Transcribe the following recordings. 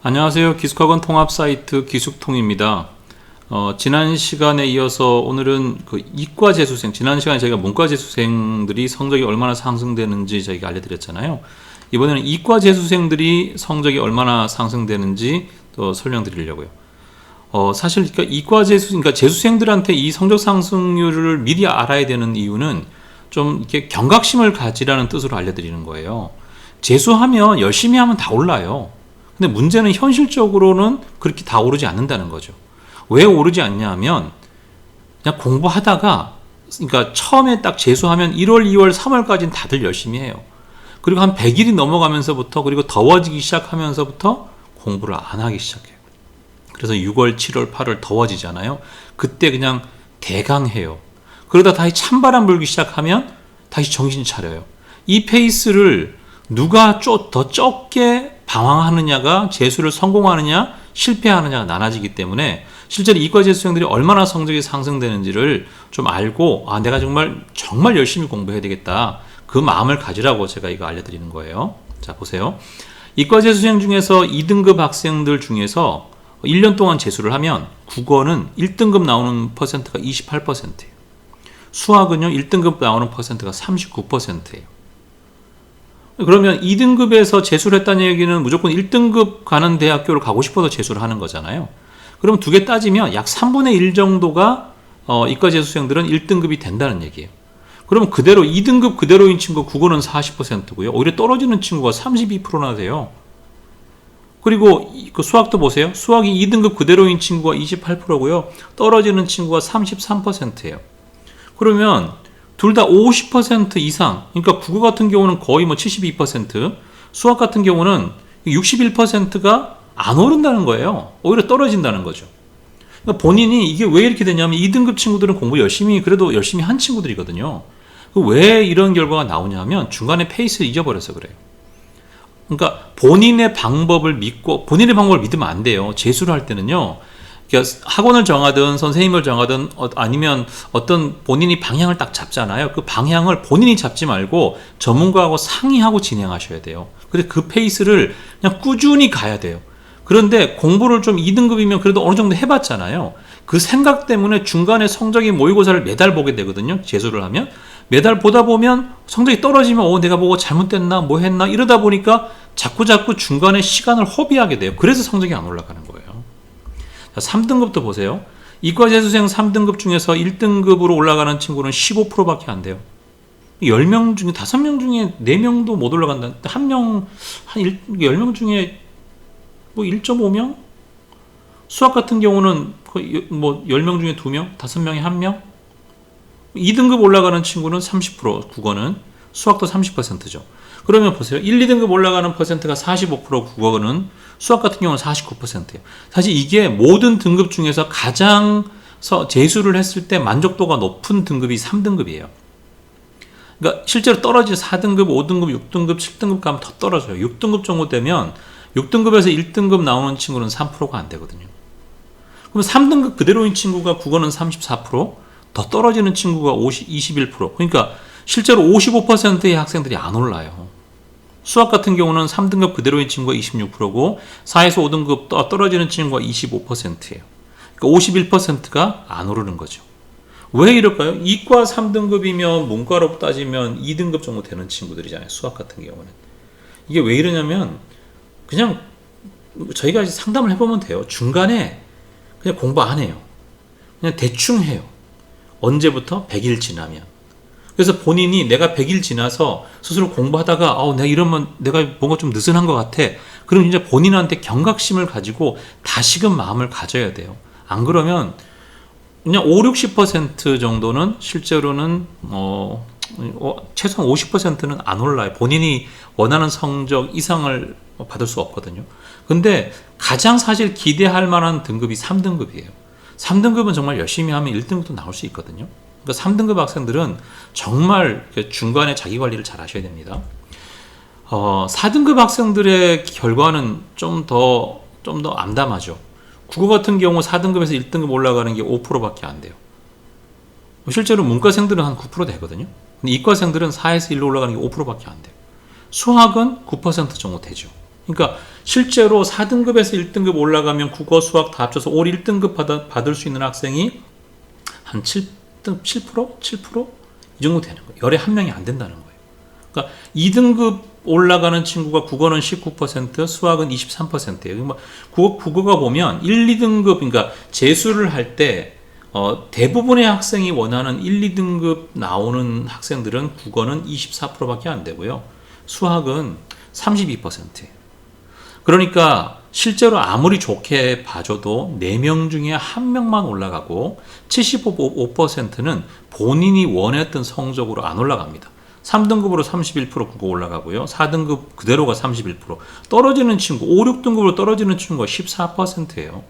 안녕하세요. 기숙학원 통합 사이트 기숙통입니다. 지난 시간에 이어서 오늘은 그 이과 재수생, 지난 시간에 저희가 문과 재수생들이 성적이 얼마나 상승되는지 저희가 알려드렸잖아요. 이번에는 이과 재수생들이 성적이 얼마나 상승되는지 또 설명드리려고요. 사실 그러니까 이과 재수생, 그러니까 재수생들한테 이 성적 상승률을 미리 알아야 되는 이유는 좀 이렇게 경각심을 가지라는 뜻으로 알려드리는 거예요. 재수하면 열심히 하면 다 올라요. 근데 문제는 현실적으로는 그렇게 다 오르지 않는다는 거죠. 왜 오르지 않냐 하면 그냥 공부하다가, 그러니까 처음에 딱 재수하면 1월, 2월, 3월까지는 다들 열심히 해요. 그리고 한 100일이 넘어가면서부터, 그리고 더워지기 시작하면서부터 공부를 안 하기 시작해요. 그래서 6월, 7월, 8월 더워지잖아요. 그때 그냥 대강해요. 그러다 다시 찬바람 불기 시작하면 다시 정신 차려요. 이 페이스를 누가 더 적게 방황하느냐가 재수를 성공하느냐 실패하느냐가 나눠지기 때문에 실제로 이과 재수생들이 얼마나 성적이 상승되는지를 좀 알고, 내가 정말 열심히 공부해야 되겠다, 그 마음을 가지라고 제가 이거 알려드리는 거예요. 자, 보세요. 이과 재수생 중에서 2등급 학생들 중에서 1년 동안 재수를 하면 국어는 1등급 나오는 퍼센트가 28%예요. 수학은요 1등급 나오는 퍼센트가 39%예요. 그러면 2등급에서 재수를 했다는 얘기는 무조건 1등급 가는 대학교를 가고 싶어서 재수를 하는 거잖아요. 그럼 두 개 따지면 약 3분의 1 정도가 이과 재수생들은 1등급이 된다는 얘기예요. 그러면 그대로 2등급 그대로인 친구 국어는 40%고요. 오히려 떨어지는 친구가 32%나 돼요. 그리고 그 수학도 보세요. 수학이 2등급 그대로인 친구가 28%고요. 떨어지는 친구가 33%예요. 그러면 둘 다 50% 이상, 그러니까 국어 같은 경우는 거의 72%, 수학 같은 경우는 61%가 안 오른다는 거예요. 오히려 떨어진다는 거죠. 그러니까 본인이 이게 왜 이렇게 되냐면 2등급 친구들은 공부 그래도 열심히 한 친구들이거든요. 왜 이런 결과가 나오냐면 중간에 페이스를 잊어버려서 그래요. 그러니까 본인의 방법을 믿으면 안 돼요. 재수를 할 때는요. 그러니까 학원을 정하든 선생님을 정하든 아니면 어떤 본인이 방향을 딱 잡잖아요. 그 방향을 본인이 잡지 말고 전문가하고 상의하고 진행하셔야 돼요. 근데 그 페이스를 그냥 꾸준히 가야 돼요. 그런데 공부를 좀 2등급이면 그래도 어느 정도 해봤잖아요. 그 생각 때문에 중간에 성적이 모의고사를 매달 보게 되거든요. 재수를 하면 매달 보다 보면 성적이 떨어지면 내가 뭐가 잘못됐나 뭐 했나 이러다 보니까 자꾸 중간에 시간을 허비하게 돼요. 그래서 성적이 안 올라가는 거예요. 3등급도 보세요. 이과 재수생 3등급 중에서 1등급으로 올라가는 친구는 15%밖에 안 돼요. 10명 중에 5명 중에 4명도 못 올라간다. 10명 중에 1.5명? 수학 같은 경우는 10명 중에 2명, 5명에 1명? 2등급 올라가는 친구는 30%, 국어는, 수학도 30%죠. 그러면 보세요. 1, 2등급 올라가는 퍼센트가 45%, 국어는, 수학 같은 경우는 49%예요. 사실 이게 모든 등급 중에서 가장 재수를 했을 때 만족도가 높은 등급이 3등급이에요. 그러니까 실제로 떨어지죠. 4등급, 5등급, 6등급, 7등급 가면 더 떨어져요. 6등급 정도 되면 6등급에서 1등급 나오는 친구는 3%가 안 되거든요. 그럼 3등급 그대로인 친구가 국어는 34%, 더 떨어지는 친구가 21%. 그러니까 실제로 55%의 학생들이 안 올라요. 수학 같은 경우는 3등급 그대로인 친구가 26%고 4에서 5등급 떨어지는 친구가 25%예요. 그러니까 51%가 안 오르는 거죠. 왜 이럴까요? 이과 3등급이면 문과로 따지면 2등급 정도 되는 친구들이잖아요. 수학 같은 경우는. 이게 왜 이러냐면 그냥 저희가 상담을 해보면 돼요. 중간에 그냥 공부 안 해요. 그냥 대충 해요. 언제부터? 100일 지나면. 그래서 본인이 내가 100일 지나서 스스로 공부하다가 내가 이러면 내가 뭔가 좀 느슨한 것 같아. 그럼 이제 본인한테 경각심을 가지고 다시금 마음을 가져야 돼요. 안 그러면 그냥 50-60% 정도는 실제로는 최소한 50%는 안 올라요. 본인이 원하는 성적 이상을 받을 수 없거든요. 근데 가장 사실 기대할 만한 등급이 3등급이에요. 3등급은 정말 열심히 하면 1등급도 나올 수 있거든요. 그러니까 3등급 학생들은 정말 중간에 자기 관리를 잘 하셔야 됩니다. 4등급 학생들의 결과는 좀 더 암담하죠. 국어 같은 경우 4등급에서 1등급 올라가는 게 5%밖에 안 돼요. 실제로 문과생들은 한 9% 되거든요. 근데 이과생들은 4에서 1로 올라가는 게 5%밖에 안 돼요. 수학은 9% 정도 되죠. 그러니까 실제로 4등급에서 1등급 올라가면 국어, 수학 다 합쳐서 올 1등급 받을 수 있는 학생이 한 7%? 7%? 이 정도 되는 거예요. 열에 한 명이 안 된다는 거예요. 그러니까 2등급 올라가는 친구가 국어는 19%, 수학은 23%예요. 그러니까 국어가 보면 1, 2등급, 그러니까 재수를 할 때 대부분의 학생이 원하는 1, 2등급 나오는 학생들은 국어는 24%밖에 안 되고요. 수학은 32%예요. 그러니까 실제로 아무리 좋게 봐줘도 4명 중에 1명만 올라가고 75%는 본인이 원했던 성적으로 안 올라갑니다. 3등급으로 31% 국어 올라가고요. 4등급 그대로가 31%. 떨어지는 친구, 5, 6등급으로 떨어지는 친구가 14%예요.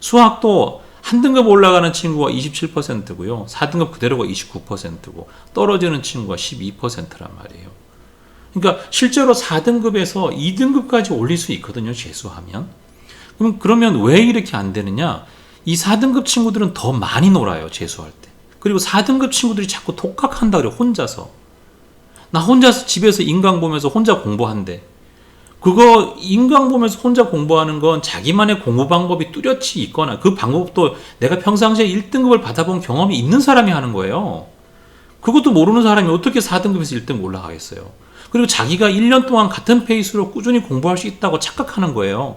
수학도 한 등급 올라가는 친구가 27%고요. 4등급 그대로가 29%고 떨어지는 친구가 12%란 말이에요. 그러니까 실제로 4등급에서 2등급까지 올릴 수 있거든요. 재수하면. 그러면 왜 이렇게 안 되느냐? 이 4등급 친구들은 더 많이 놀아요. 재수할 때. 그리고 4등급 친구들이 자꾸 독학한다 그래요. 혼자서. 나 혼자서 집에서 인강 보면서 혼자 공부한대. 그거 인강 보면서 혼자 공부하는 건 자기만의 공부 방법이 뚜렷이 있거나 그 방법도 내가 평상시에 1등급을 받아본 경험이 있는 사람이 하는 거예요. 그것도 모르는 사람이 어떻게 4등급에서 1등급 올라가겠어요. 그리고 자기가 1년 동안 같은 페이스로 꾸준히 공부할 수 있다고 착각하는 거예요.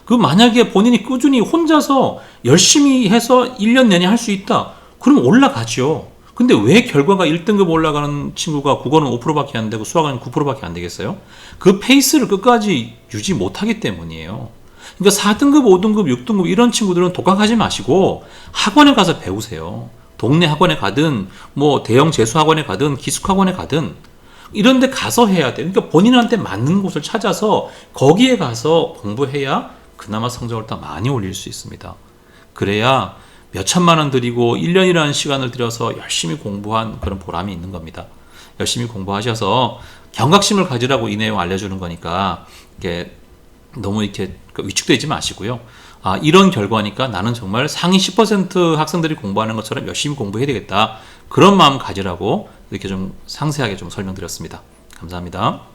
그 만약에 본인이 꾸준히 혼자서 열심히 해서 1년 내내 할 수 있다. 그럼 올라가죠. 근데 왜 결과가 1등급 올라가는 친구가 국어는 5%밖에 안 되고 수학은 9%밖에 안 되겠어요? 그 페이스를 끝까지 유지 못하기 때문이에요. 그러니까 4등급, 5등급, 6등급 이런 친구들은 독학하지 마시고 학원에 가서 배우세요. 동네 학원에 가든 뭐 대형 재수학원에 가든 기숙학원에 가든 이런 데 가서 해야 돼요. 그러니까 본인한테 맞는 곳을 찾아서 거기에 가서 공부해야 그나마 성적을 더 많이 올릴 수 있습니다. 그래야 몇 천만 원 들이고 1년이라는 시간을 들여서 열심히 공부한 그런 보람이 있는 겁니다. 열심히 공부하셔서 경각심을 가지라고 이 내용 알려주는 거니까 이게 너무 이렇게 위축되지 마시고요. 아, 이런 결과니까 나는 정말 상위 10% 학생들이 공부하는 것처럼 열심히 공부해야 되겠다. 그런 마음 가지라고 이렇게 좀 상세하게 좀 설명드렸습니다. 감사합니다.